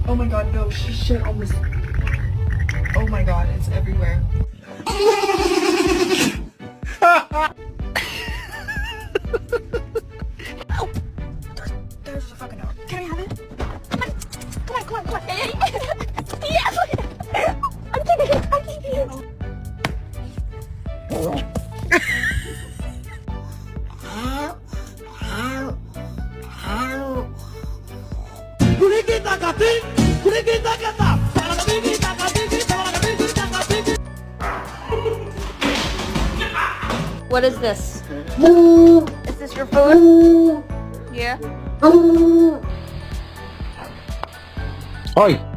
Oh my god, no, she shit on this. Oh my god, it's everywhere. Oh! There's the fucking dog. Can I have it? Come on, come on, come on. Yes! I'm keeping it, I'm keeping it. What is this? Is this your food? Yeah. Oi!